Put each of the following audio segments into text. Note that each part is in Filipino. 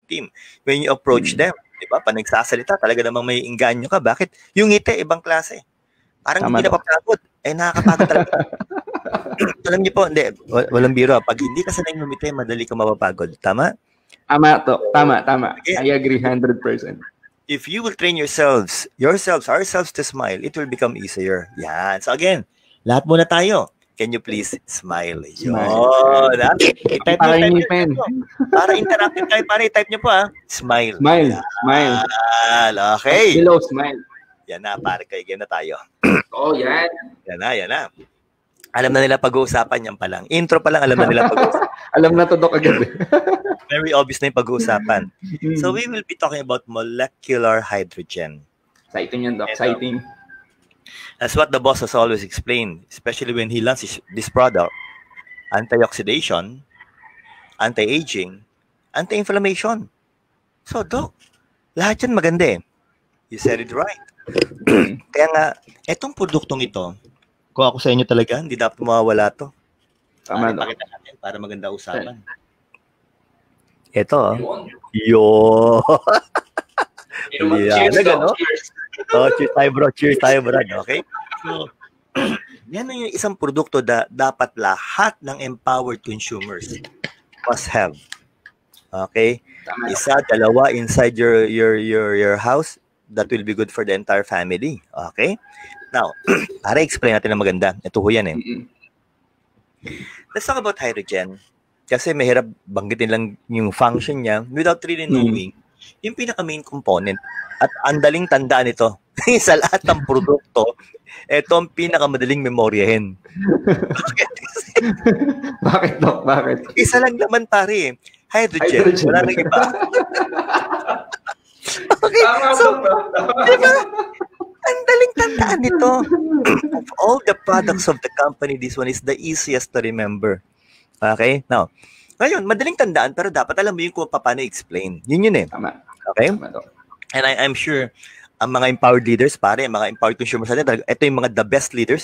team. When you approach them, di ba? Pag nagsasalita, talaga namang may inganyo ka. Bakit? Yung ngiti, ibang klase. Parang hindi napapagod. Nakakapagod talaga. Alam niyo po, hindi, walang biro. Pag hindi ka sanay ngumiti, madali ka mapapagod. Tama? Tama to. Tama. Again, I agree 100%. If you will train ourselves to smile, it will become easier. Yan. So again, lahat muna tayo. Can you please smile? Yun. I-type nyo. Para interactive tayo. Para i-type nyo po, Smile. Smile. Okay. Hello, smile. Yan na, para kayo. Game na tayo. Yan. Yan na. Alam na nila pag-uusapan yan pa lang. Intro pa lang, alam na nila pag-uusapan. Alam na to, Doc, agad. Very obvious na yung pag-uusapan. So we will be talking about molecular hydrogen. Exciting yan, Doc. Exciting. That's what the boss has always explained, especially when he launched this product. Antioxidation, anti-aging, anti-inflammation. So, Doc, lahat yan maganda eh. You said it right. Kaya nga, etong produktong ito, kung ako sa inyo talaga, hindi dapat mawawala to. Tama, pakita natin para maganda usapan. Ito, Yo! Cheers, no? Cheers tayo, bro. Okay? So, yan yung isang produkto na dapat lahat ng empowered consumers must have. Okay? Isa, dalawa inside your house, that will be good for the entire family. Okay? Now, para explain natin na maganda. Ito ho yan eh. Let's talk about hydrogen. Kasi mahirap banggitin lang yung function niya without really knowing yung pinaka-main component. At ang daling tandaan ito. Sa lahat ng produkto, ito ang pinakamadaling memoryahin. Bakit, Doc? Bakit? Isa lang naman, pare. Hydrogen. Wala nang iba. Okay. So, diba? Ang daling tandaan nito. Of all the products of the company, this one is the easiest to remember. Okay? Now, ngayon, madaling tandaan, pero dapat alam mo yung kung paano i-explain. Yun eh. Tama. Okay? Tama, Doc. And I'm sure ang mga empowered leaders, pare, mga empowered consumers natin, ito yung mga the best leaders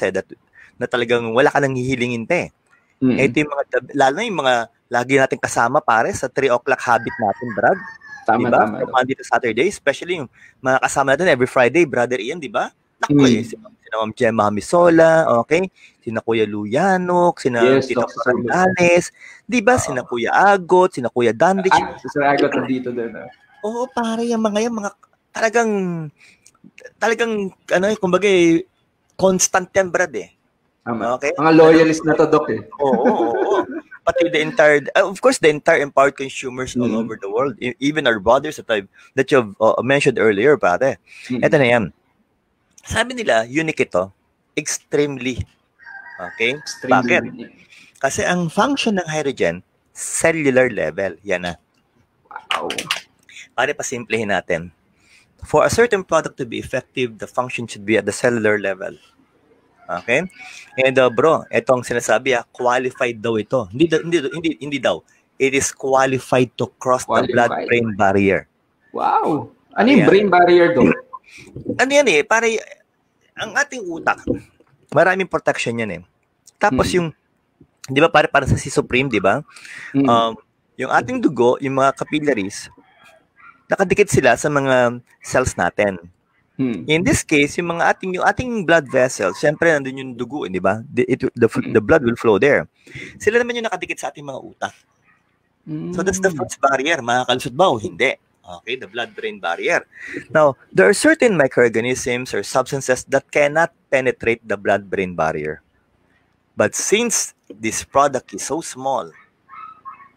na talagang wala ka nang hihilingin te. Ito yung mga, lalo na yung mga lagi natin kasama, pare, sa 3 o'clock habit natin, Brad. Tama, diba? tama. From Monday to Saturday, especially yung mga kasama natin every Friday, Brother Ian, di ba? Naku, sina Ma'am Gemma Hamisola, okay? Sina Kuya Luyanok, sina Tito Fernandez, di ba? Sina Kuya Agot, sina Kuya Danrich. Sir Agot dito din. Oo, pare, yung mga talagang, kumbaga, constant yan, Brad eh. Tama. Okay? Mga loyalist na to, Doc eh. Oo. Pati the entire, of course, the entire empowered consumers all over the world, even our brothers that you've mentioned earlier, pare. Ito na yan. Sabi nila, unique ito, extremely. Okay? Bakit? Kasi ang function ng hydrogen, cellular level. Yan na. Wow. Pare, pasimplehin natin. For a certain product to be effective, the function should be at the cellular level. Okay? And bro, itong sinasabi qualified daw ito. Hindi daw. It is qualified to cross the blood-brain barrier. Wow. Ano yung brain barrier daw? Ano yan eh? Para ang ating utak, maraming protection yan eh. Tapos yung, di ba para sa si Supreme, di ba? Yung ating dugo, yung mga capillaries, nakadikit sila sa mga cells natin. In this case, yung ating blood vessels, syempre nandun yung dugo, di ba? The blood will flow there. Sila naman yung nakadikit sa ating mga utak. So that's the first barrier. Makakalusot ba o hindi? Okay, the blood-brain barrier. Now, there are certain microorganisms or substances that cannot penetrate the blood-brain barrier. But since this product is so small,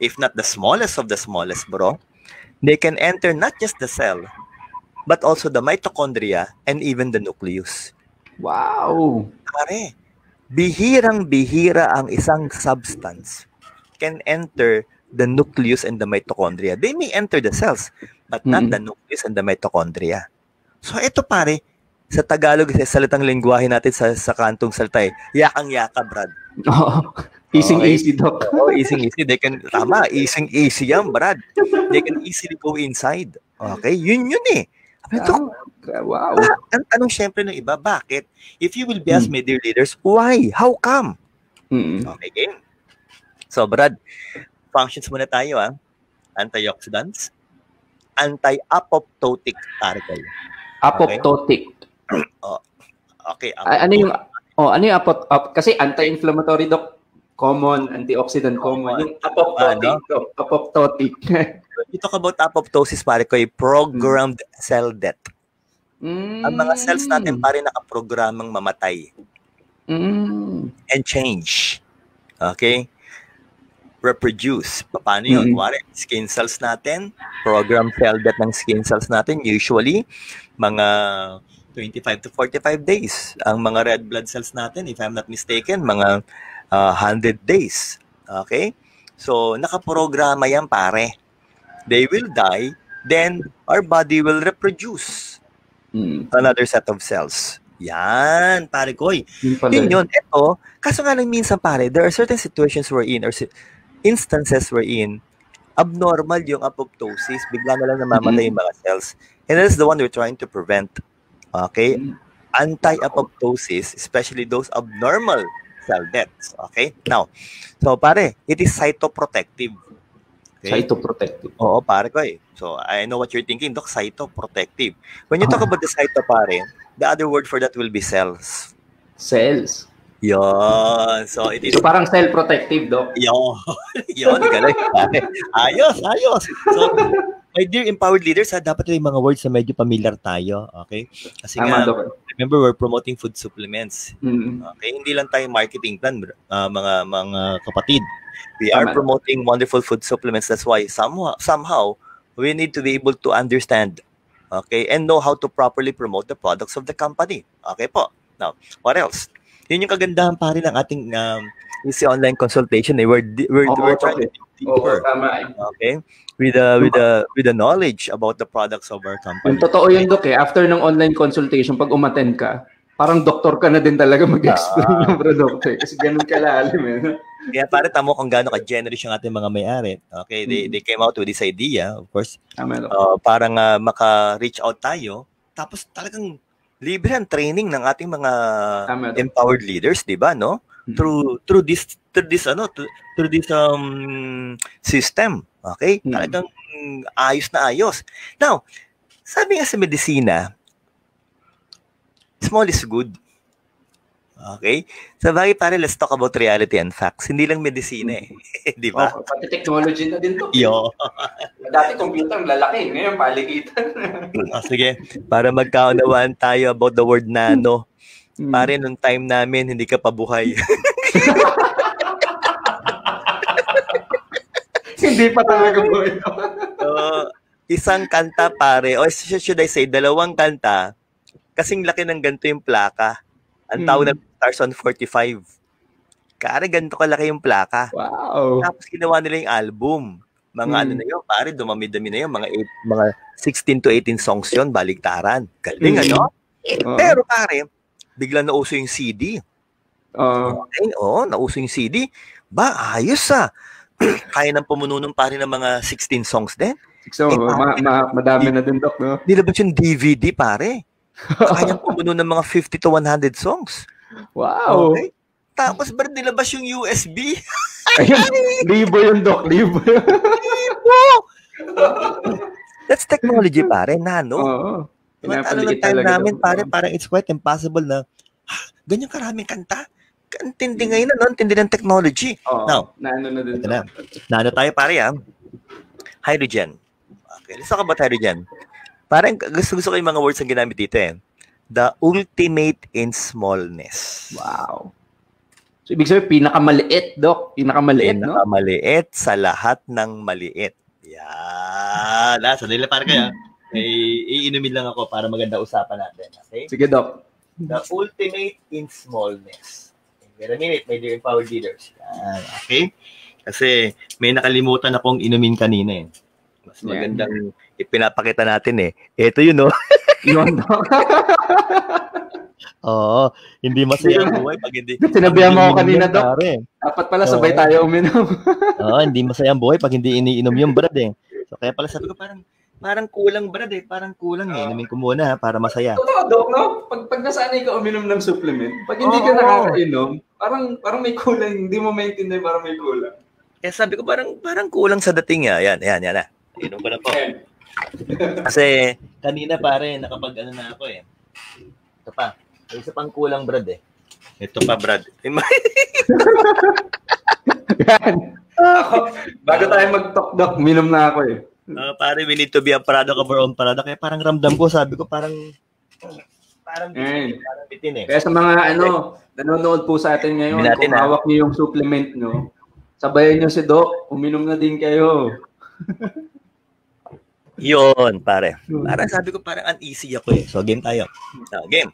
if not the smallest of the smallest, bro, they can enter not just the cell, but also the mitochondria and even the nucleus. Wow! Pare, bihirang-bihira ang isang substance can enter the nucleus and the mitochondria. They may enter the cells, but not the nucleus and the mitochondria. So ito pare, sa Tagalog, sa salitang lingwahe natin sa kantong salita yakang-yaka, Brad. Easy, Doc. Easy. They can, easy yan, Brad. They can easily go inside. Okay, yun eh. Wow. Ang tanong syempre ng iba, bakit? If you will be asked, my dear leaders, why? How come? Okay, game. So, Brad, functions muna tayo, antioxidants, anti-apoptotic, pare ko. Apoptotic. Okay. Ano yung kasi anti-inflammatory, Doc. Common, antioxidant common. Yung apoptotic, Doc. Apoptotic. When you talk about apoptosis, pare ko, programmed cell death. Ang mga cells natin, pare, nakaprogramang mamatay. And change. Okay? Reproduce. Paano yun? Wari, skin cells natin, program cell death ng skin cells natin, usually, mga 25 to 45 days. Ang mga red blood cells natin, if I'm not mistaken, mga 100 days. Okay? So, nakaprograma yan, pare. They will die, then our body will reproduce another set of cells. Yan, pare ko. Yun. Ito, kaso nga lang minsan, pare, there are certain situations we're in, or instances we're in, abnormal yung apoptosis, bigla na lang namamatay yung mga cells. And that's the one we're trying to prevent. Okay? Anti-apoptosis, especially those abnormal cell deaths. Okay? Now, so pare, it is cytoprotective. Okay? Cytoprotective. Oo, pare ko eh. So, I know what you're thinking, Doc, cytoprotective. When you talk about the cyto, pare, the other word for that will be cells. Cells. Yon. So, it is... So, parang cell-protective, Doc. Yon, galing. Ayos. So, my dear empowered leaders, dapat yung mga words na medyo familiar tayo. Okay? Kasi remember, we're promoting food supplements. Okay? Hindi lang tayo marketing plan, mga kapatid. We are promoting wonderful food supplements. That's why somehow we need to be able to understand, okay, and know how to properly promote the products of the company. Okay po. Now, what else? Yun yung kagandahan pa rin ng ating easy online consultation. We're trying to dig deeper. Okay? With the knowledge about the products of our company. Yung totoo yun, Doc, eh. After ng online consultation, pag umattend ka, parang doktor ka na din talaga mag-explain ng product. Kasi ganun kalalim, eh. Kaya pare, tamo kung gaano ka-generous yung ating mga may-ari. Okay? They came out with this idea, of course. Parang maka-reach out tayo. Tapos talagang libre ang training ng ating mga empowered leaders, 'di ba, no? Through this system. Okay? Talagang ayos na ayos. Now, sabi nga sa medisina, small is good. Okay? Sa bagay, pare, let's talk about reality and facts. Hindi lang medisina eh. Di ba? Pati technology na din to. Dati computer, lalaki. Ngayon, palikitan. Sige. Para magkaunawaan tayo about the word nano. Pare, nung time namin, hindi ka pa buhay. Hindi pa talaga buhay. Isang kanta, pare, or should I say, dalawang kanta, kasing laki ng ganito yung plaka. Ang tawag na Stars on 45. Kare, ganito kalaki yung plaka. Wow. Tapos ginawa nila yung album. Mga ano na yun, pare, dumami-dami na yun. Mga 16 to 18 songs yun, baligtaran. Galing, ano? Pero pare, bigla nauso yung CD. Okay, nauso yung CD. Ba, ayos kaya ng pumununong pare ng mga 16 songs din. So, madami na din, Doc, no? Nilabas yung DVD, pare. Kaya pumunun ng mga 50 to 100 songs. Wow. Okay. Tapos ba nilabas yung USB? Ayun, libo yun, Doc. Libo. That's technology, pare. Nano. Ano ng time namin, pare, parang it's quite impossible na ganyan karaming kanta. Antindi ngayon na, antindi ng technology. Now, nano na din. Nano tayo, pare, hydrogen. Okay, let's talk about hydrogen. Parang gusto ko yung mga words ang ginamit dito eh. The ultimate in smallness. Wow. So, ibig sabihin, pinakamaliit, Doc. Pinakamaliit, no? Pinakamaliit sa lahat ng maliit. Yan. Sandali lang, pare kaya. Iinumin lang ako para maganda usapan natin. Okay? Sige, Doc. The ultimate in smallness. Wait a minute, my dear empowered leaders. Yan. Okay? Kasi may nakalimutan akong inumin kanina eh. Mas magandang ipinapakita natin eh. Ito yun, no? Yun, Doc. Oo. Hindi masaya ang buhay pag hindi. Sinabihan mo ako kanina, Doc. Dapat pala sabay tayo uminom. Oo, hindi masaya ang buhay pag hindi iniinom yung brad eh. So kaya pala sabi ko parang kulang brad eh. Parang kulang eh. Inumin ko muna para masaya. Totoo, Doc, no? Pag nasanay ka uminom ng supplement, pag hindi ka nakakainom, parang may kulang. Hindi mo maintindihan parang may kulang. Kaya sabi ko parang kulang sa dating yan. Yan. Inom ko na po. Kasi kanina pare, nakapag-ano na ako eh. Ito pa. May isa pang kulang, Brad eh. Ito pa, Brad. Yan. Ako, bago tayo mag-talk, Doc, minom na ako eh. Pare, we need to be a product of our own product. Kaya parang ramdam ko, sabi ko, parang bitin eh. Kaya sa mga nanonood po sa atin ngayon, kung hawak niyo yung supplement nyo, sabayan nyo si Doc, uminom na din kayo. Yun, pare. Parang sabi ko, parang uneasy ako eh. So, game tayo. Game.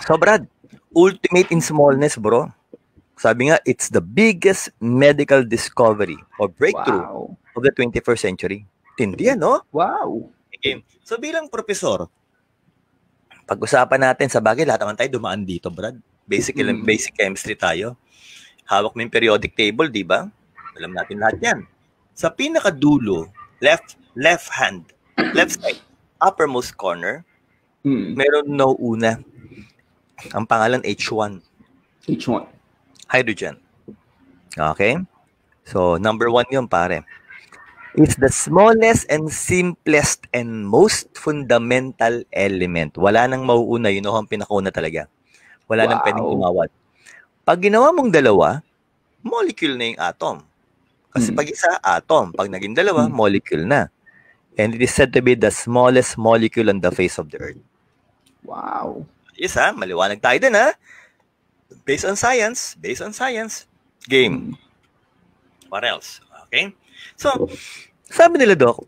So, Brad, ultimate in smallness, bro. Sabi nga, it's the biggest medical discovery or breakthrough of the 21st century. Tindi yan, no? Wow. Game. So, bilang profesor, pag-usapan natin, sa bagay, lahat naman tayo dumaan dito, Brad. Basic chemistry tayo. Hawak mo yung periodic table, di ba? Alam natin lahat yan. Sa pinakadulo, left side, uppermost corner, meron una. Ang pangalan, H1. H1. Hydrogen. Okay? So, number 1 yun, pare. It's the smallest and simplest and most fundamental element. Wala nang mauuna. Yun ang pinakauna talaga. Wala nang pwedeng umawat. Pag ginawa mong dalawa, molecule na yung atom. Kasi pag isa, atom. Pag naging dalawa, molecule na. And it is said to be the smallest molecule on the face of the Earth. Wow. Yes, maliwanag tayo din, ha? Based on science. Game. What else? Okay? So, sabi nila, Doc,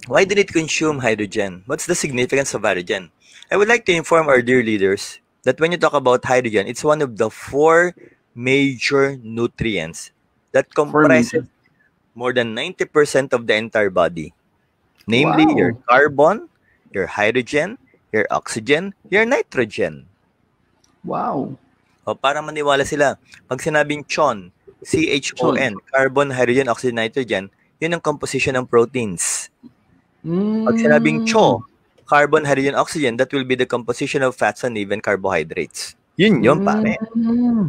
why do it consume hydrogen? What's the significance of hydrogen? I would like to inform our dear leaders that when you talk about hydrogen, it's one of the 4 major nutrients that comprises more than 90% of the entire body. Namely, your carbon, your hydrogen, your oxygen, your nitrogen. Wow. O, para maniwala sila, pag sinabing CHON, C-H-O-N, carbon, hydrogen, oxygen, nitrogen, yun ang composition ng proteins. Pag sinabing CHO, carbon, hydrogen, oxygen, that will be the composition of fats and even carbohydrates. Yun, pare.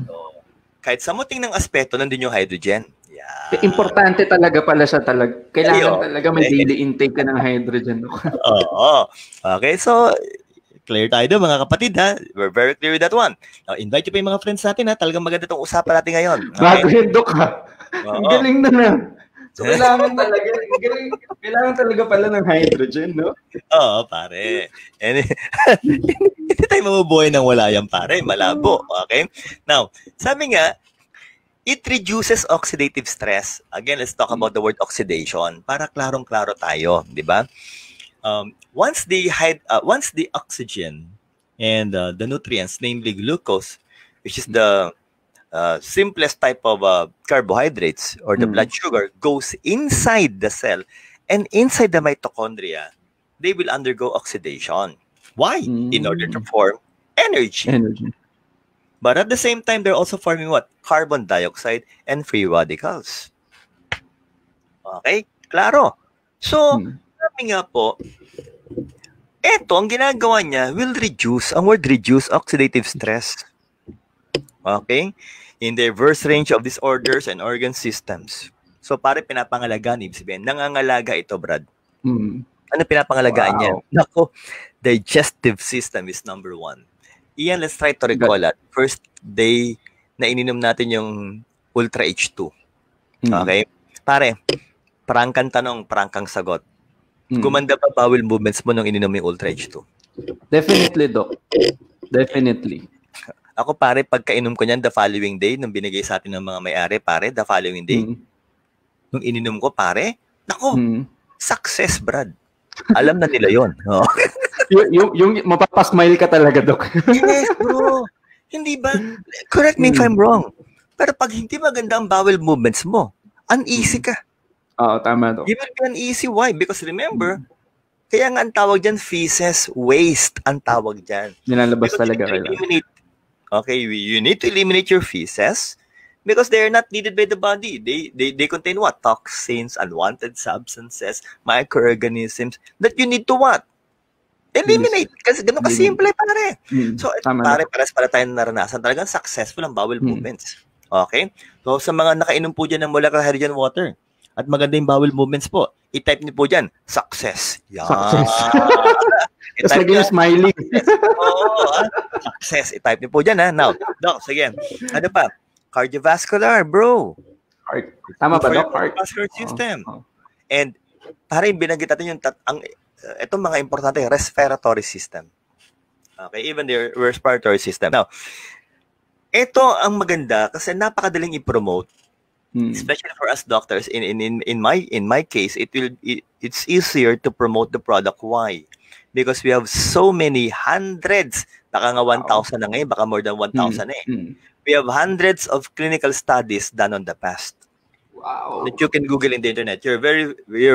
So, kahit sa muting ng aspeto, nandun yung hydrogen. Yeah. Importante talaga pala siya talaga. Kailangan talaga may daily intake ka ng hydrogen. Oo. Okay, so clear tayo doon, mga kapatid, ha? We're very clear with that one. Now, invite nyo pa yung mga friends natin, ha? Talagang maganda itong usapan natin ngayon. Okay? Bago yung Doc, ha? Ang galing na. So, kailangan talaga pala ng hydrogen, no? Oo, pare. Hindi tayo mabubuhay nang wala yan, pare. Malabo. Okay? Now, sabi nga, it reduces oxidative stress. Again, let's talk about the word oxidation para klarong-klaro tayo, di ba? Once the oxygen and the nutrients, namely glucose, which is the simplest type of carbohydrates or the blood sugar, goes inside the cell and inside the mitochondria, they will undergo oxidation. Why? In order to form energy. But at the same time, they're also forming what? Carbon dioxide and free radicals. Okay? Klaro. So, sabi nga po, eto, ang ginagawa niya will reduce, ang word reduce, oxidative stress. Okay? In the diverse range of disorders and organ systems. So, pare, pinapangalagaan, ibig sabihin, nangangalaga ito, Brad. Ano pinapangalagaan niya? Nako, digestive system is number 1. Ian, let's try to recall that. First day na ininom natin yung Ultra H2. Okay? Pare, prangkang tanong, prangkang sagot. Gumanda pa bowel movements mo nung ininom yung Ultra H2? Definitely, Doc. Definitely. Ako, pare, pagkainom ko niyan the following day, nung binigay sa atin ng mga may-ari, pare, the following day, nung ininom ko, pare, nako, success, Brad. Alam na nila yon. yung mapapasmile ka talaga, Doc. Yes, bro. Hindi ba? Correct me if I'm wrong. Pero pag hindi maganda ang bowel movements mo, uneasy ka. Oo, tama, Doc. You will be uneasy. Why? Because remember, kaya nga ang tawag dyan, feces, waste ang tawag dyan. Nilalabas talaga kayo. Okay, you need to eliminate your feces because they are not needed by the body. They contain what? Toxins, unwanted substances, microorganisms that you need to what? Eliminate. Kasi ganun ka-simple, pare. So, pare, pares pala tayo naranasan. Talagang successful ang bowel movements. Okay? So, sa mga nakainom po dyan ng molecular hydrogen water at maganda yung bowel movements po, I-type niyo po dyan, success. Yan. Success. Tapos lagi yung smiley. Success. I-type niyo po dyan, ha. Now, Doc, sige. Ano pa? Cardiovascular, bro. Heart. Tama ba, Doc? Cardiovascular system. And, para yung binanggit natin yung, itong mga importante, respiratory system. Okay, even the respiratory system. Now, ito ang maganda kasi napakadaling i-promote. Especially for us doctors, in my case, it's easier to promote the product. Why? Because we have so many hundreds, baka nga 1,000 na ngayon, baka more than 1,000 We have hundreds of clinical studies done on the past. Wow. That you can Google in the internet. You're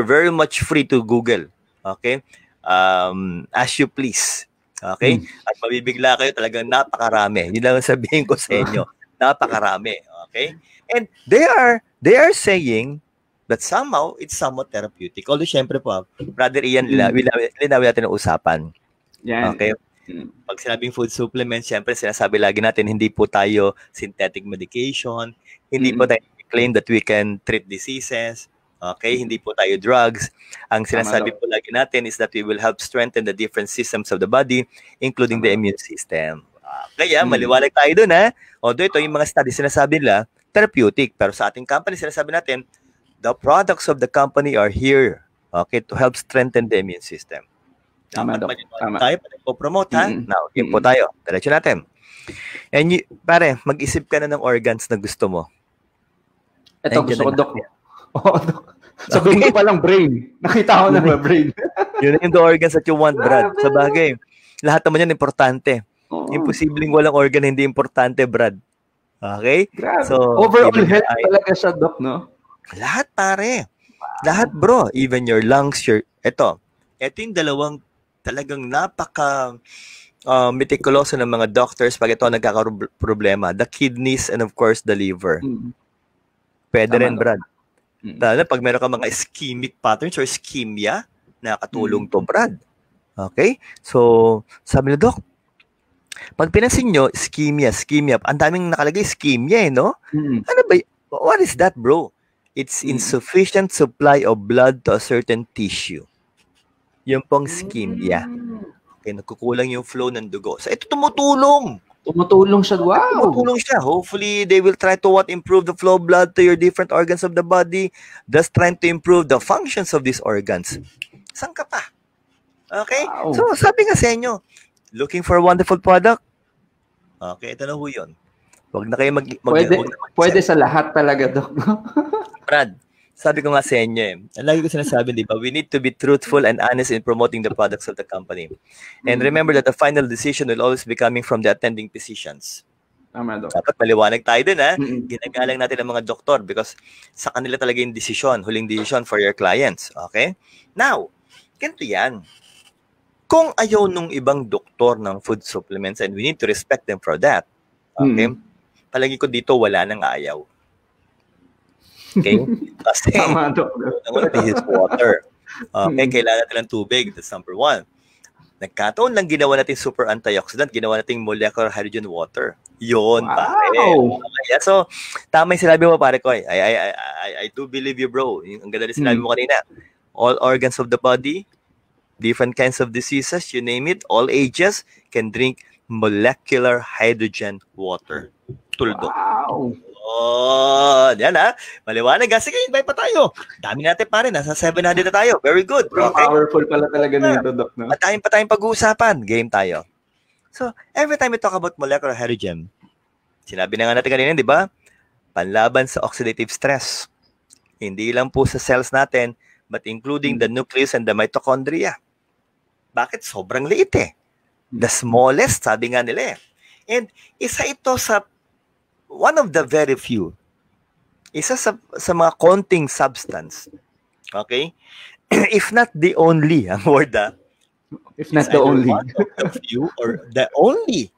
very much free to Google. Okay? As you please. Okay? At mabibigla kayo, talagang napakarami. Yun lang sabihin ko sa inyo. Napakarami. Okay? And they are saying that somehow it's somewhat therapeutic. Although syempre po, Brother Ian, linawin natin ang usapan. Yan. Okay? Pag sinabing food supplements, syempre sinasabi lagi natin, hindi po tayo synthetic medication, hindi po tayo claim that we can treat diseases, okay? Hindi po tayo drugs. Ang sinasabi po lagi natin is that we will help strengthen the different systems of the body, including the immune system. Kaya maliwalag tayo dun, ha? Although ito yung mga studies sinasabi nila, therapeutic. Pero sa ating company, sinasabi natin, the products of the company are here, okay, to help strengthen the immune system. Tama, Doc. Tama. Tayo pa nagpo-promote, ha? Now, yun po tayo. Diretso natin. And pare, mag-isip ka na ng organs na gusto mo. Ito, gusto ko, Doc. Sabihin ko palang brain. Nakita ko na ba brain? Yun yung the organs that you want, Brad. Sa bagay, lahat naman yan importante. Imposibleng walang organ hindi importante, Brad. Okay? Grabe. So, overall health talaga siya, Doc, no? Lahat, pare. Lahat, bro. Even your lungs, Ito yung dalawang talagang napaka meticuloso ng mga doctors pag ito nagkakaroblema. The kidneys and of course the liver. Pwede rin, Brad. Lalo pag meron ka mga ischemic patterns or ischemia, nakatulong to, Brad. Okay? So, sabi na, Doc, pag pinansin nyo, ischemia, ang daming nakalagay ischemia, no? Ano ba? What is that, bro? It's insufficient supply of blood to a certain tissue. Yung pong ischemia. Okay, nagkukulang yung flow ng dugo. So, ito tumutulong. Tumutulong siya. Wow. Tumutulong siya. Hopefully, they will try to improve the flow of blood to your different organs of the body, thus trying to improve the functions of these organs. Saan ka pa? Okay? Wow. So, sabi nga sa inyo, looking for a wonderful product? Okay, ito na ho yun. Huwag na kayo pwede sa lahat talaga, Doc. Brad, sabi ko nga sa inyo lagi ko sinasabi, di ba, we need to be truthful and honest in promoting the products of the company. And remember that the final decision will always be coming from the attending physicians. Tama, Doc. Dapat maliwanag tayo dun, ha? Ginagalang natin ang mga doktor because sa kanila talaga yung decision, huling decision for your clients. Okay? Now, ganito yan. Kung ayaw nung ibang doktor ng food supplements, and we need to respect them for that, okay? Palagi ko dito, wala nang ayaw. Okay? Kasi, this is water. Okay, kailangan natin ng tubig. That's number one. Nagkataon lang ginawa natin super antioxidant, ginawa natin molecular hydrogen water. Yun, pare. Okay, so, tama yung sinabi mo, pare ko. I do believe you, bro. Ang ganda rin sinabi mo kanina. All organs of the body, different kinds of diseases, you name it, all ages can drink molecular hydrogen water. Tuldo. Wow! Oh, yan ha. Maliwanag. Sige, invite pa tayo. Dami natin pare. Nasa 700 na tayo. Very good. Okay. Powerful pala talaga nito, Doc. No? At pa tayong pag-uusapan. Game tayo. So, every time we talk about molecular hydrogen, sinabi na nga natin kanina, di ba? Panlaban sa oxidative stress. Hindi lang po sa cells natin, but including the nucleus and the mitochondria. Bakit? Sobrang liit eh. The smallest, sabi nga nila eh. And isa ito sa one of the very few. Isa sa mga konting substance. Okay? If not the only, ang word if not the only. One of the few or the only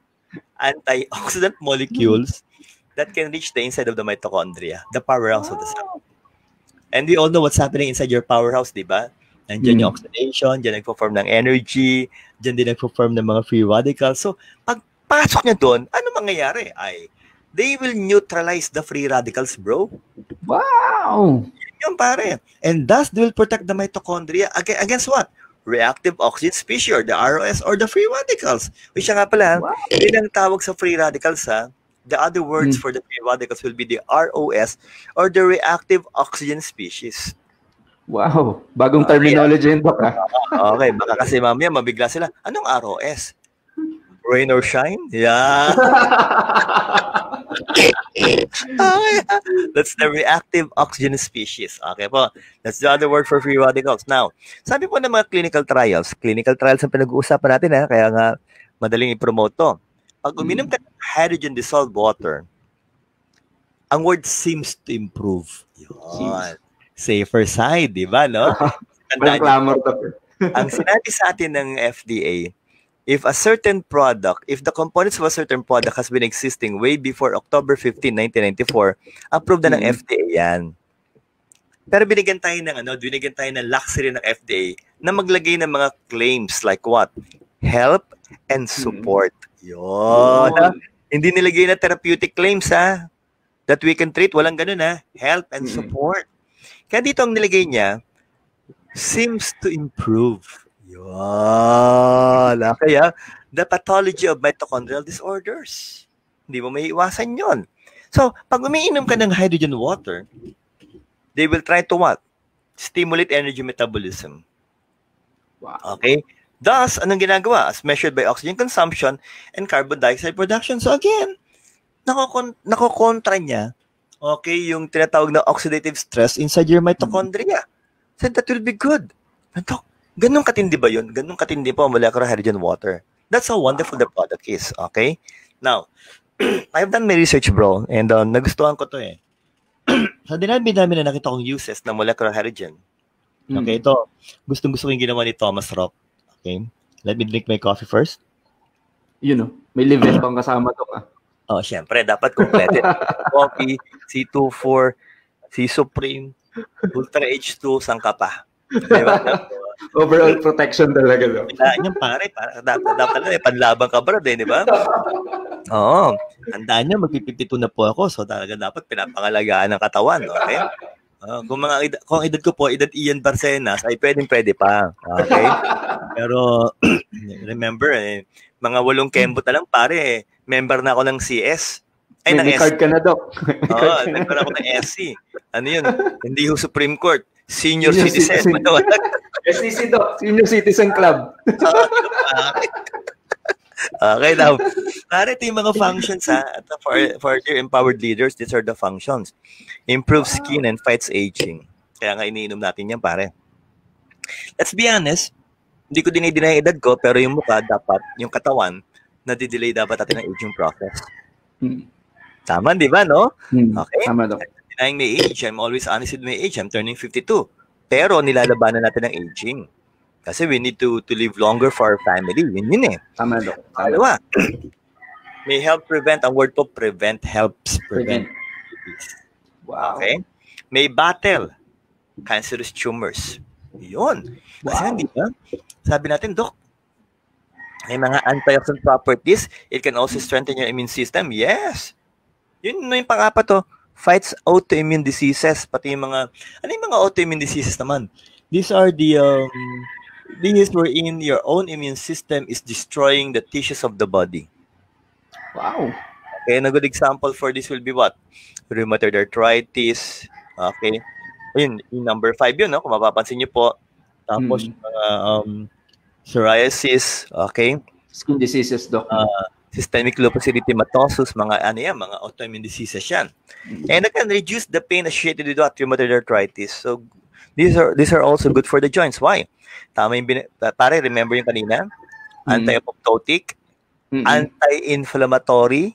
antioxidant molecules that can reach the inside of the mitochondria, the powerhouse of the cell. And we all know what's happening inside your powerhouse, di ba? Nandiyan yung oxidation, dyan nagpo-form ng energy, dyan din nagpo-form ng mga free radicals. So, pagpasok niya doon, ano mangyayari? They will neutralize the free radicals, bro. Wow! Yun, pare. And thus, they will protect the mitochondria against what? Reactive oxygen species or the ROS or the free radicals. Which nga pala, yun ang tawag sa free radicals ha. The other words for the free radicals will be the ROS or the reactive oxygen species. Wow, bagong terminology yun, Doc, ha? Okay, baka kasi mamaya mabigla sila. Anong ROS? Rain or shine? Yeah. Okay. That's the reactive oxygen species. Okay po. That's the other word for free radicals. Now, sabi po ng mga clinical trials ang pinag-uusapan natin ha, kaya nga madaling i-promote to. Pag uminom ka ng hydrogen dissolved water, ang word seems to improve. Yun. Safer side, di ba, no? Ang sinabi sa atin ng FDA, if the components of a certain product has been existing way before October 15, 1994, approved na ng FDA yan. Pero binigyan tayo ng luxury ng FDA na maglagay ng mga claims like what? Help and support. Yun. Hindi nilagay na therapeutic claims ha. That we can treat. Walang ganun ha. Help and support. Kaya dito ang nilagay niya, seems to improve. Yun. Kaya, the pathology of mitochondrial disorders. Hindi mo may iwasan yon. So, pag umiinom ka ng hydrogen water, they will try to what? Stimulate energy metabolism. Wow. Okay? Thus, anong ginagawa? As measured by oxygen consumption and carbon dioxide production. So again, nakokontra niya, okay, yung tinatawag na oxidative stress inside your mitochondria. So that will be good. Ganun katindi ba yun? Ganun katindi po ang molecular hydrogen water. That's how wonderful the product is. Okay? Now, I've done my research, bro, and nagustuhan ko to eh. Sa dinabi namin na nakita kong uses ng molecular hydrogen. Okay, ito. Gustong-gusto ko yung ginawa ni Thomas Rock. Okay? Let me drink my coffee first. You know, may level pang kasama to ka. Oh, syempre, dapat completed. Coffee, C24, C Supreme, Ultra H2, saan ka pa? Diba? Overall protection talaga, no? Yan, pare. Dapat na, panlaban ka, bro, di ba? Oo. Tandaan nyo, mag-52 na po ako. So, talaga dapat pinapangalagaan ng katawan. Okay? Kung edad ko po, edad Ian Barcenas, ay pwede pa. Okay? Pero, remember, mga 8 kembot na lang, pare. Member na ako ng CS. Ay, may card ka na, Doc. Oo, member ako ng SC. Ano yun? Hindi ho Supreme Court. Senior citizen. SCC, Doc. Senior Citizen Club. Okay, now, pare, ito yung mga functions ha. For your empowered leaders, these are the functions. Improve skin and fights aging. Kaya nga iniinom natin yan, pare. Let's be honest, hindi ko dinideny edad ko, pero yung mukha dapat, yung katawan, nadidelay dapat natin ang aging process. Tama, di ba, no? Okay? Tama, Doc. Denying my age, I'm always honest with my age. I'm turning 52. Pero nilalabanan natin ang aging. Kasi we need to live longer for our family. Yun eh. Tama, Doc. Dalawa. May help prevent. Ang word po, prevent helps prevent. Wow. Okay? May battle cancerous tumors. Yun. Kasi hindi ba? Sabi natin, Doc, may mga antioxidant properties. It can also strengthen your immune system. Yes. Yun yung pang-apat to. Fights autoimmune diseases. Pati yung mga, ano yung mga autoimmune diseases naman? These are the diseases wherein your own immune system is destroying the tissues of the body. Wow. Okay, and a good example for this will be what? Rheumatoid arthritis. Okay. Ayun, yung number 5 yun, no? Kung mapapansin niyo po. Tapos, psoriasis. Okay. Skin diseases, Doc. Systemic lupus erythematosus, mga autoimmune diseases yan. And it can reduce the pain associated with rheumatoid arthritis. So, these are also good for the joints. Why? Tama yung pare, remember yung kanina? Anti-apoptotic, anti-inflammatory,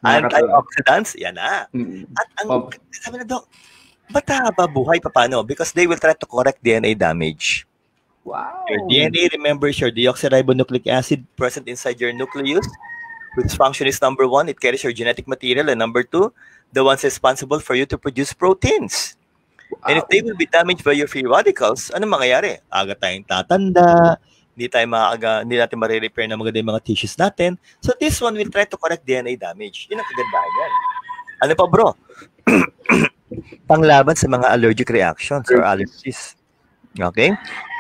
antioxidants, yan na. At ang, sabi na, Doc, ba't haba buhay pa paano? Because they will try to correct DNA damage. Wow. Your DNA, remember, your deoxyribonucleic acid present inside your nucleus, whose function is number 1, it carries your genetic material, and number 2, the ones responsible for you to produce proteins. Wow. And if they will be damaged by your free radicals, ano mangyayari? Aga tayong tatanda, hindi natin ma-repair na maganda yung mga tissues natin. So this one will try to correct DNA damage. Yun ang kagandahan yan. Ano pa, bro? panglaban sa mga allergic reactions or allergies. Okay?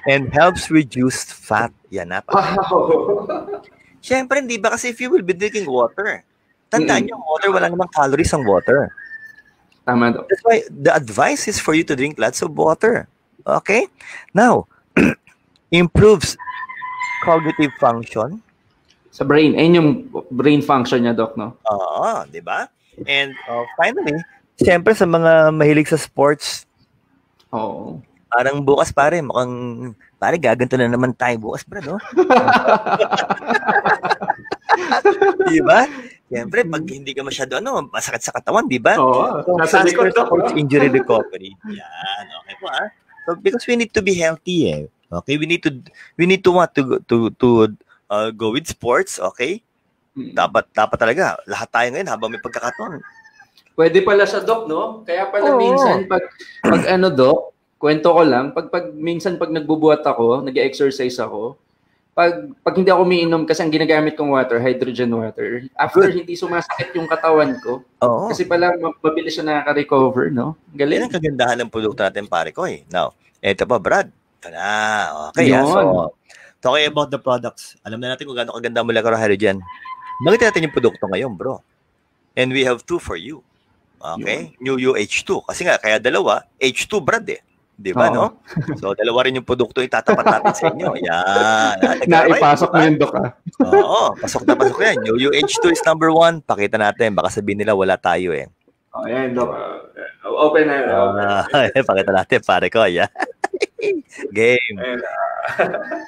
And helps reduce fat. Yan, Wow. Siyempre, hindi ba? Kasi if you will be drinking water, tandaan nyo, water, wala namang calories ang water. Tama daw. That's why the advice is for you to drink lots of water. Okay? Now, improves cognitive function. Sa brain. Ayun yung brain function niya, Doc, no? Oo, di ba? And finally, siyempre sa mga mahilig sa sports, Oo. parang bukas pare, mukhang pare gaganto na naman tayo bukas, bro, no? Di ba? Siyempre, pag hindi ka masyado, masakit sa katawan, di ba? Oo. So, Nasa likod faster sports injury recovery. Yan, okay po, ah. So, because we need to be healthy, eh. Okay, we need to want to go with sports, okay? Dapat talaga, lahat tayo ngayon habang may pagkakataon. Pwede pala sa Doc, no? Kaya pala minsan, pag Doc, kwento ko lang, minsan pag nagbubuhat ako, nag-exercise ako, pag hindi ako umiinom kasi ang ginagamit kong water, hydrogen water, after hindi sumasakit yung katawan ko, kasi pala mabilis siya nakaka-recover, no? Galing. Yan ang kagandahan ng produkto natin, pare ko, eh. Now, eto pa, Brad. Ito na. Okay, so, talking about the products, alam na natin kung gaano kaganda ang molecular hydrogen. Bakit natin yung produkto ngayon, bro? And we have two for you. Okay? New H2. Kasi nga, kaya dalawa, H2, Brad, eh. Di ba, no? So, dalawa rin yung produkto itatapat natin sa inyo. Yan. Naipasok mo yung Doc, ah. Oo, pasok na pasok yan. New H2 is number 1. Pakita natin. Baka sabihin nila wala tayo, eh. Ayan, Doc. Open na. Pakita natin, pare ko. Yeah. Game.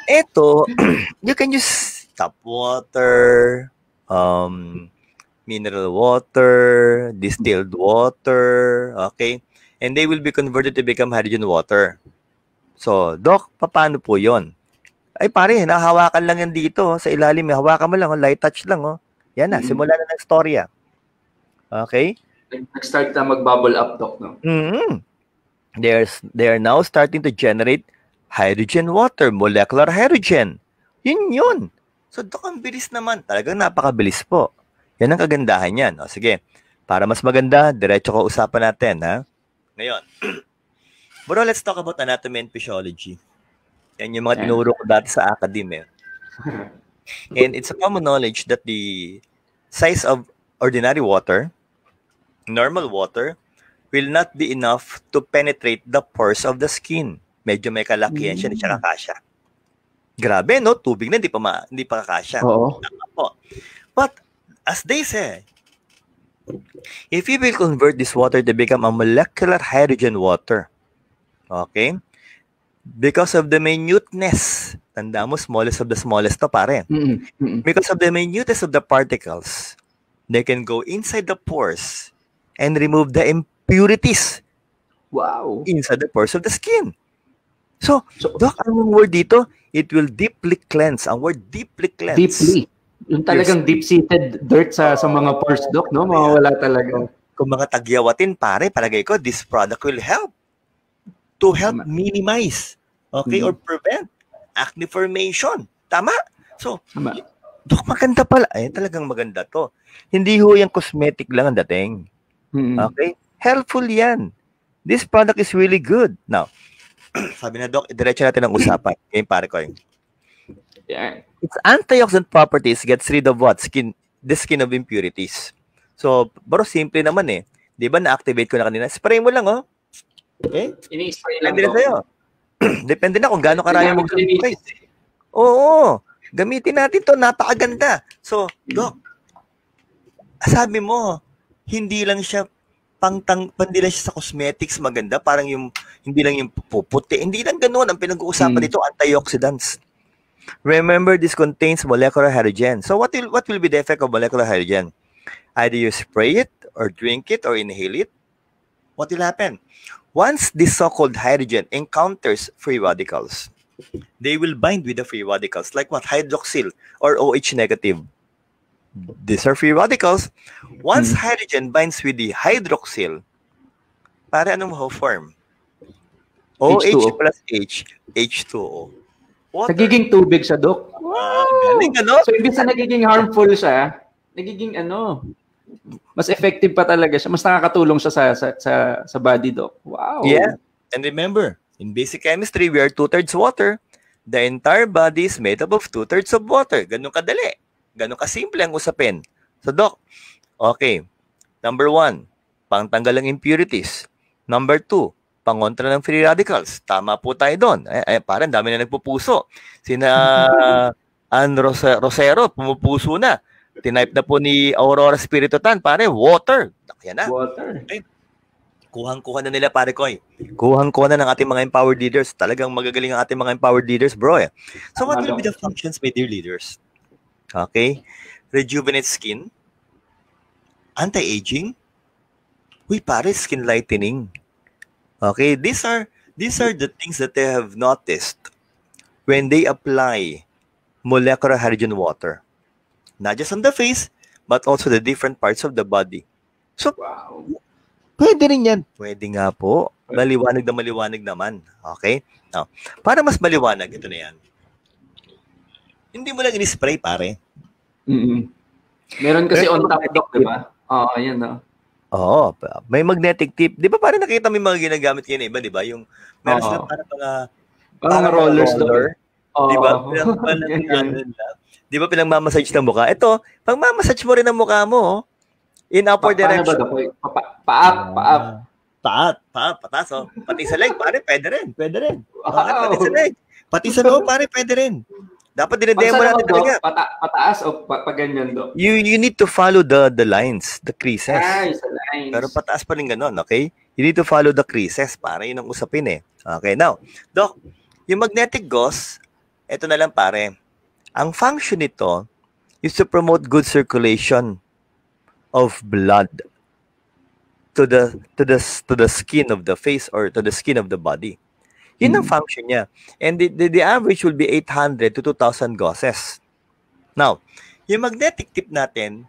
Ito, you can use tap water, mineral water, distilled water, okay? And they will be converted to become hydrogen water. So, Doc, paano po yon? Ay pare, nahawakan lang yan dito sa ilalim. Hawakan mo lang, light touch lang. Yan na, simula na ng storya. Okay? Nag-start na mag-bubble up, Doc, no? They are now starting to generate hydrogen water, molecular hydrogen. Yun. So, Doc, ang bilis naman. Talagang napakabilis po. Yan ang kagandahan yan. O, sige, para mas maganda, diretso ko usapan natin, ha? Ngayon, bro, let's talk about anatomy and physiology. Yan yung mga tinuro ko dati sa academe. And it's a common knowledge that the size of ordinary water, normal water, will not be enough to penetrate the pores of the skin. Medyo may kalakihan siya, hindi siya kakasya. Grabe, no? Tubig na, hindi pa kakasya. Oo. But, as they say, if you will convert this water to become a molecular hydrogen water, okay? Because of the minuteness, tanda mo, smallest of the smallest to, pare. Because of the minuteness of the particles, they can go inside the pores and remove the impurities. Wow. Inside the pores of the skin. So Doc, anong word dito? It will deeply cleanse. Ang word deeply cleanse. Deeply. Yung talagang deep-seated dirt sa mga pores, Doc, no? Mawawala talaga. Kung mga tagyawatin, pare, palagay ko, this product will help to help minimize, okay, or prevent acne formation. Tama? So, Doc, maganda pala. Ay, talagang maganda to. Hindi ho yung cosmetic lang ang dating. Okay? Helpful yan. This product is really good. Now, sabi na, Doc, diretso natin ang usapan. Okay, pare ko. Yeah. Its antioxidant properties gets rid of what? The skin of impurities. So, bro, simple naman eh. Di ba na-activate ko na kanina? Spray mo lang, oh. Okay? Ini-spray lang. Depende na sa'yo. Depende na kung gaano karami mo spray. Oo. Gamitin natin to. Napakaganda. So, Doc, sabi mo, hindi lang siya hindi lang siya sa cosmetics maganda. Parang hindi lang yung puputi. Hindi lang ganoon. Ang pinag-uusapan dito, antioxidants. Remember, this contains molecular hydrogen. So what will be the effect of molecular hydrogen? Either you spray it, or drink it, or inhale it. What will happen? Once this so-called hydrogen encounters free radicals, they will bind with the free radicals, like what? Hydroxyl or OH negative. These are free radicals. Once hydrogen binds with the hydroxyl, para anong form? OH H2O. plus H, H2O. Water. Nagiging tubig siya, Doc. Galing, ano? So, imbis na nagiging harmful siya, nagiging Mas effective pa talaga siya. Mas nakakatulong siya sa body, Doc. Wow. Yeah. And remember, in basic chemistry, we are 2/3 water. The entire body is made up of 2/3 of water. Ganun kadali. Ganun kasimple ang usapin. So, Doc, okay. Number 1, pangtanggal ng impurities. Number 2, pangontra ng free radicals. Tama po tayo doon. Parang dami na nagpupuso. Sina Ann Rosero, pumupuso na. Tinype na po ni Aurora Spirito Tan, pare, water. Yan na. Water. Okay. Kuhang-kuha na nila, pare ko. Kuhang-kuha na ng ating mga empowered leaders. Talagang magagaling ang ating mga empowered leaders, bro. So what will be the functions, my dear leaders? Okay. Rejuvenate skin. Anti-aging. Uy, pare, skin lightening. Okay. These are the things that they have noticed when they apply molecular hydrogen water. Not just on the face, but also the different parts of the body. So, wow. Pwede rin yan. Pwede nga po. Maliwanag naman. Okay? Now, para mas maliwanag, ito na yan. Hindi mo lang in-spray, pare. Meron kasi on top, Doc, diba? Oo, ayan, no? Oo. May magnetic tip. Di ba parang nakita mo yung mga ginagamit kayo na iba, di ba? Yung, meron sila parang rollers, Doc. Di ba? Di ba pinagmamassage ng mukha? Ito, pag mamassage mo rin ang mukha mo, in upward direction. Paat, patas. Oh. Pati sa leg, pare, pwede rin. Wow. Okay, pati sa leg. Pati sa noo, pare, pwede rin. Dapat dinedemo natin talaga. Pataas o paganyan, Doc? You need to follow the lines, the creases. Sa lines. Pero pataas pa rin ganun, okay? You need to follow the creases. Para yun ang usapin eh. Okay, now, Doc, yung magnetic gauze, ito na lang pare. Ang function nito is to promote good circulation of blood to the skin of the face or to the skin of the body. Yun ang function niya. And the average will be 800 to 2,000 gauzes. Now, yung magnetic tip natin,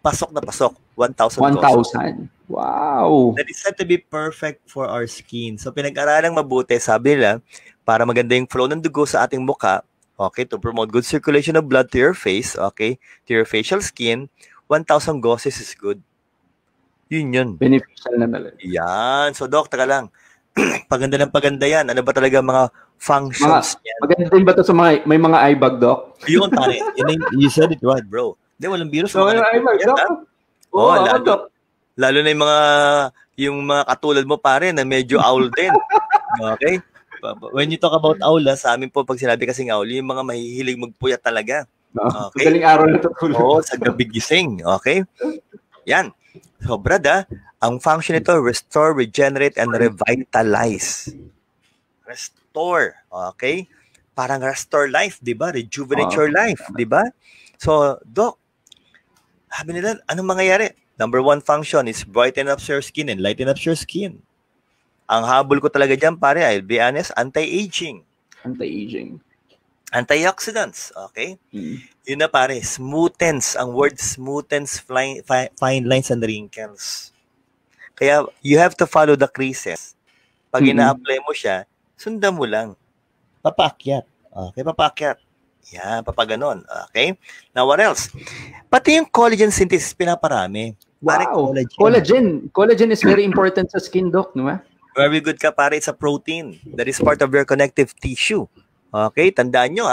pasok na pasok, 1,000 gauzes. 1,000. Wow. That is said to be perfect for our skin. So, pinag-aralang mabuti, sabi nila, para maganda yung flow ng dugo sa ating mukha, okay, to promote good circulation of blood to your face, okay, to your facial skin, 1,000 gauzes is good. Yun. Beneficial na talaga. Yan. So, Doc, taka lang. Paganda ng paganda yan. Ano ba talaga mga functions yan? Maganda din ba ito sa may mga eye bag, Doc? Yun, pare. You said it right, bro. Hindi, walang biro sa mga eye bag, Doc. Lalo na yung mga katulad mo, pare, na medyo owl din. Okay? When you talk about owl, sa amin po, pag sinabi kasing owl, yung mga mahihilig magpuyat talaga. Okay? Galing araw na tutulog. Oo, sa gabi gising. Okay? Yan. So, brad, ang function nito, restore, regenerate, and revitalize. Restore. Okay? Parang restore life, di ba? Rejuvenate your life, di ba? So, Doc, sabi nila, anong mangyayari? Number 1 function is brighten up your skin and lighten up your skin. Ang habol ko talaga dyan, pare, I'll be honest, anti-aging. Antioxidants, okay? Yun na, pare, smoothens. Ang word smoothens fine lines and wrinkles. Kaya, you have to follow the creases. Pag ina-apply mo siya, sundan mo lang. Papaakyat. Okay, papaakyat. Yan, papaganon. Okay? Now, what else? Pati yung collagen synthesis, pinaparami. Wow. Collagen is very important sa skin, Doc, no? Very good ka, pare. It's a protein that is part of your connective tissue. Okay? Tandaan nyo,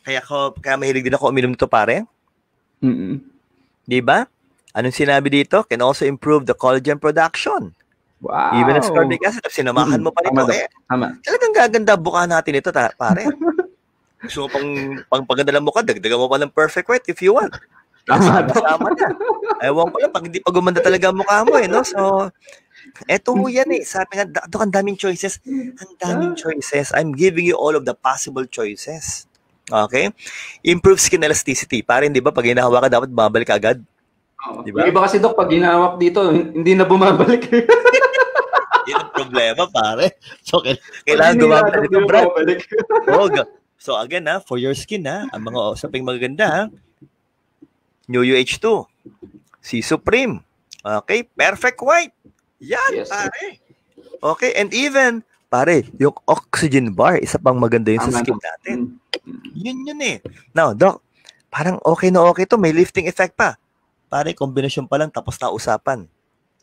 Kaya mahilig din ako uminom nito, pare. Di ba? Anong sinabi dito? Can also improve the collagen production. Wow. Even ascorbic acid, sinamahan mo pa nito. Tama. Talagang gaganda buka natin ito, pare. Gusto mo pang paganda ng mukha, dagdagan mo pa ng perfect white if you want. Sama na. Ewan ko lang, pag hindi pa gumanda talaga ang mukha mo, no? So, eto yan sabi nga, ang daming choices. Ang daming choices. I'm giving you all of the possible choices. Okay? Improve skin elasticity. Parang, di ba, pag hinahawa ka, dapat babalik ka agad. Diba? Iba kasi, Doc, pag hinahawak dito, hindi na bumabalik. Yun ang problema, pare. So, kailangan gumabalik dito, Brad. So, again, for your skin, ang mga usaping magaganda, New UH2, C Supreme, okay, Perfect White. Yan, yes, pare. Okay, and even, pare, yung oxygen bar, isa pang maganda yun sa skin natin. Yun eh. Now, Doc, parang okay na okay to, may lifting effect pa. pare, kombinasyon pa lang, tapos na usapan.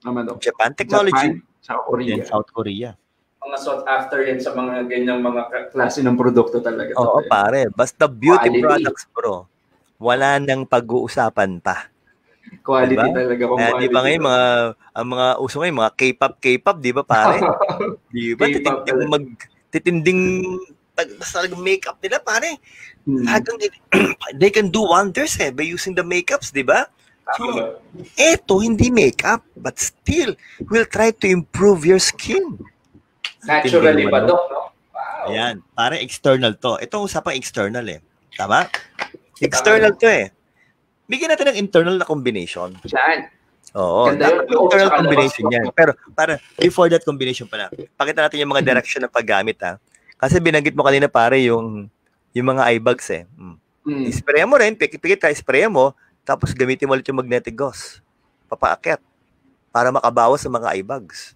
Tama, Dok. Japan technology, sa Korea. and South Korea. Mga sought after yan sa mga ganyang mga klase ng produkto talaga. Oo, pare. Basta beauty Quality. products, bro. Wala nang pag-uusapan pa. Quality diba? talaga. Kung di ba ngayon, ang mga uso ngayon, mga K-pop, di ba, pare? Di ba? Titinding makeup nila, pare. They can do wonders by using the makeups, di ba? So, eto, hindi makeup, but still, will try to improve your skin. Naturally ba, Dok, no? Wow. Ayan, pare external to. Ito usapang external Tama? External to Bigyan natin ng internal na combination. Diyan. Oo, internal combination yan. Pero para before that combination pala, pakita natin yung mga direction ng paggamit Kasi binanggit mo kanina pare yung mga eye bags Spray mo rin, pikit ka, spray mo, tapos gamitin mo ulit yung magnetic gauze. Papaakyat para makabawas sa mga eye bags.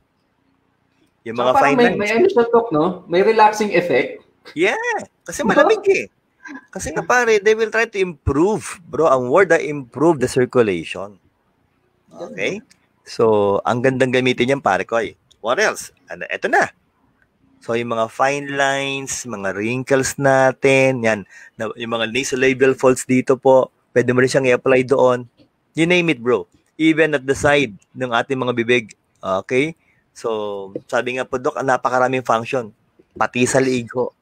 Yung mga fine lines. May ano siya, Dok, no? May relaxing effect. Yeah, kasi malamig Kasi nga pare, they will try to improve, bro. Ang word improve the circulation. Okay? So, ang gandang gamitin yan, pare ko What else? Ito na. So, yung mga fine lines, mga wrinkles natin, yan. Yung mga nasolabial folds dito po, pwede mo rin siyang i-apply doon. You name it, bro. Even at the side ng ating mga bibig. Okay? So, sabi nga po, Dok, napakaraming function. Pati sa liig ho.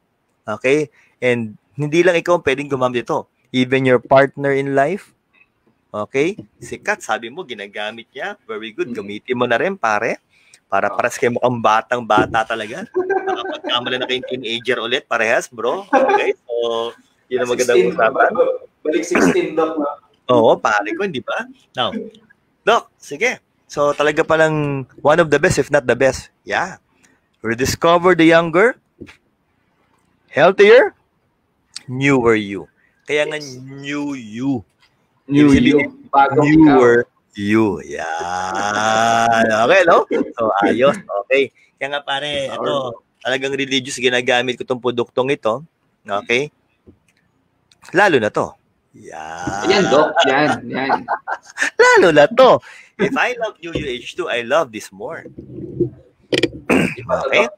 Okay? And hindi lang ikaw pwedeng gumamit ito. Even your partner in life. Okay? Si Kat, sabi mo, ginagamit niya. Very good. Gamitin mo na rin, pare. Para paras kayo mukhang batang-bata talaga. Nakapagkamala na kayong teenager ulit, parehas, bro. Okay? So, yun ang magandang usapan. Balik 16, Dok. Oo, pare ko, hindi ba? Now, Dok, sige. So, talaga palang one of the best, if not the best. Yeah. Rediscover the younger, healthier, newer you. Kaya nga, new you. New you. Newer you. Yan. Okay, no? So, ayos. Okay. Kaya nga, pare, ito, talagang religious, ginagamit ko itong produktong ito. Okay? Lalo na to. Yan. Yan, Dok. Yan. Lalo na to. If I love UUH2, I love this more. Okay?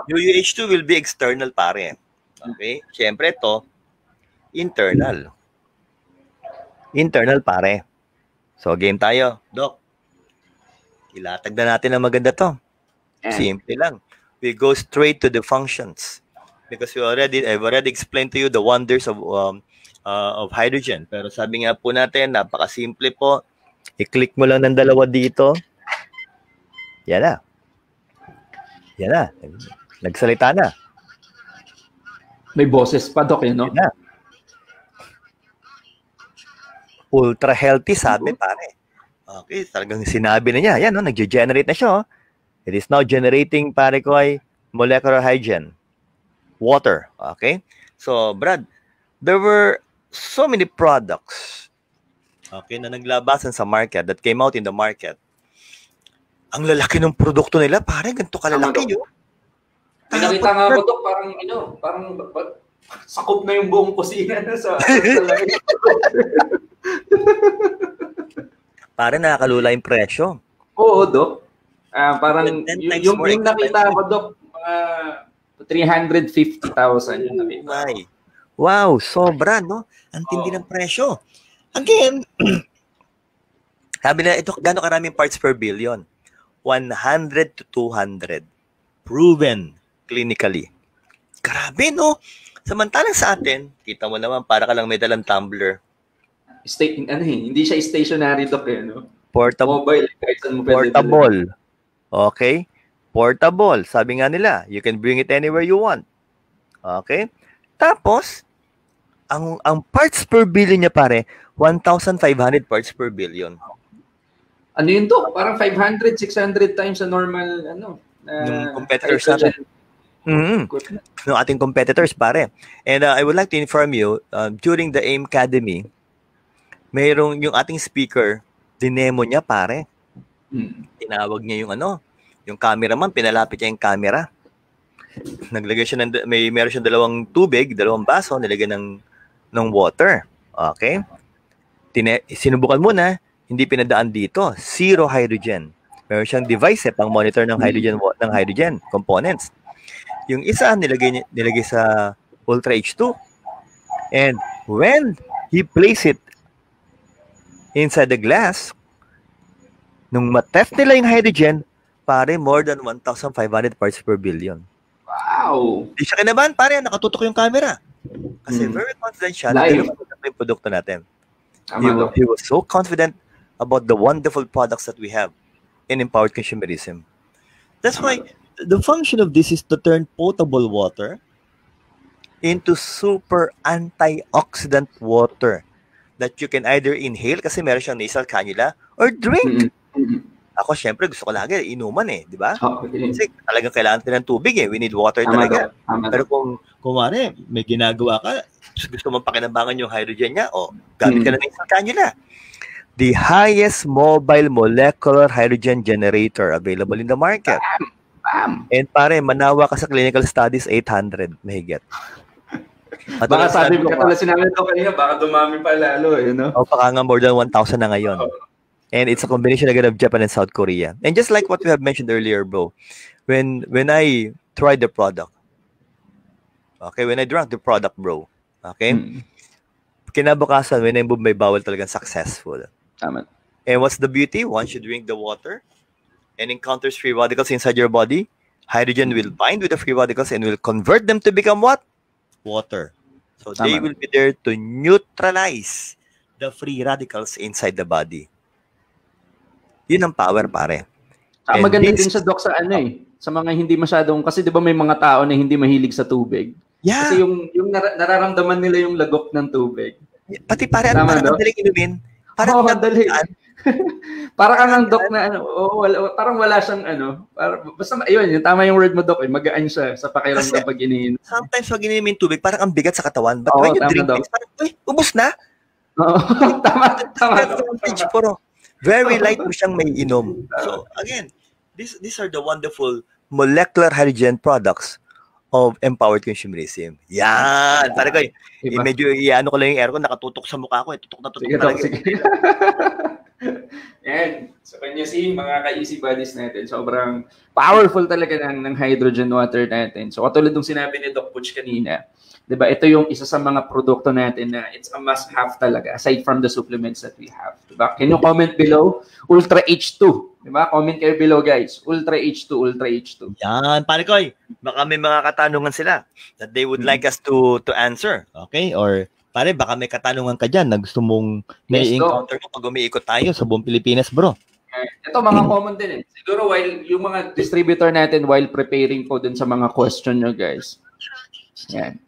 UUH2 will be external, pare. Okay? Siyempre, to internal. Internal, pare. So, game tayo. Dok, ilatag na natin ang maganda to. Simple lang. We go straight to the functions. Because I've already explained to you the wonders of hydrogen. Pero sabi nga po natin, napakasimple po. I-click mo lang ng dalawa dito. Yan na. Yan na. Nagsalita na. May boses pa, Dok, no? Yan na. Ultra healthy, sabi, pare. Okay, talagang sinabi na niya. Yan, no? Nag-generate na siya. It is now generating, pare ko, molecular hydrogen. Water. Okay? So, Brad, there were so many products na naglabasan sa market that came out in the market. Ang lalaki ng produkto nila, pare, ganito kalalaki yun. Nakita nga ko, Dok, parang sakop na yung buong kusina sa pare, nakakalula yung presyo. Oo, Dok. Parang yung nakita ko, Dok, 350,000 yung nakita. Wow, sobra, no? Ang tindi ng presyo. Again, sabi na, ito, gano'ng karaming parts per billion? 100 to 200. Proven clinically. Grabe, no? Samantalang sa atin, kita mo naman, para ka lang may dalang tumbler. Hindi siya stationary, Dok, no? Portable. Mobile. Portable. Okay? Portable. Sabi nga nila, you can bring it anywhere you want. Okay? Tapos, ang parts per billion niya, pare, 1,500 parts per billion. Ano yun, Dok? Parang 500, 600 times sa normal, yung competitors natin. Ng ating competitors, pare. And I would like to inform you, during the AIM Academy, mayroong yung ating speaker, dinemo niya, pare. Tinawag niya yung cameraman, pinalapit niya yung camera. Naglagay siya meron siyang dalawang tubig, dalawang baso, nilagyan ng water. Okay? Sinubukan muna, hindi pinadaan dito. Zero hydrogen. Meron siyang device pang monitor ng hydrogen components. Yung isa nilagay sa Ultra H2. And when he place it inside the glass, nung matest nila yung hydrogen, pare, more than 1,500 parts per billion. Wow! Di siya kinabahan, pare, nakatutok yung camera. Kasi very confidential yung produkto natin. He was so confident about the wonderful products that we have in empowered consumerism. That's why the function of this is to turn potable water into super antioxidant water that you can either inhale kasi meron siyang nasal cannula or drink. Ako, syempre, gusto ko lagi inuman di ba? Kasi talagang kailangan natin ng tubig We need water talaga. Pero kung kumare, may ginagawa ka, gusto mong pakinabangan yung hydrogen niya, gamit ka na ng isang cannula. The highest mobile molecular hydrogen generator available in the market. And pare, manawa ka sa clinical studies, 800 mahigit. Baka sabi ko pala sinabi ito kanina, baka dumami pa lalo, baka nga more than 1,000 na ngayon. And it's a combination again of Japan and South Korea. And just like what we have mentioned earlier, bro, when I tried the product, when I drank the product, bro, kinabukasan, when I moved my bowel, talagang successful. Tama. And what's the beauty? Once you drink the water and encounters free radicals inside your body, hydrogen will bind with the free radicals and will convert them to become what? Water. So they will be there to neutralize the free radicals inside the body. Yun ang power, pare. Maganda din sa doc sa sa mga hindi masyadong, kasi di ba may mga tao na hindi mahilig sa tubig? Yeah. Kasi yung nararamdaman nila yung lagok ng tubig. Pati pare, parang madaling inumin. Parang madali. Parang ang doc na parang wala siyang basta ayun, tama yung word mo, doc, magaan siya sa pakiramdam pag iniinom. Sometimes pag iniinom yung tubig, parang ang bigat sa katawan. But when you drink this, parang, ubos na. Tama. Very light mo siyang may inom. So again, these are the wonderful molecular hydrogen products of empowered consumerism. Yan! Parang ko, medyo iano ko lang yung aircon, nakatutok sa mukha ko. Tutok na tutok talaga. Sige. Yan. So kanya mga ka-easy buddies natin, sobrang powerful talaga ng hydrogen water natin. So katulad ng sinabi ni Doc Butch kanina, diba, ito yung isa sa mga produkto natin na it's a must-have talaga aside from the supplements that we have. Diba? Can you comment below? Ultra H2. Diba? Comment kayo below, guys. Ultra H2, Ultra H2. Yan, pare koy. Baka may mga katanungan sila that they would like us to answer. Okay? Or pare, baka may katanungan ka dyan na gusto mong may-encounter mo pag umiikot tayo sa buong Pilipinas, bro. Ito, mga common din Siguro while yung mga distributor natin while preparing po dun sa mga question nyo, guys. Yan.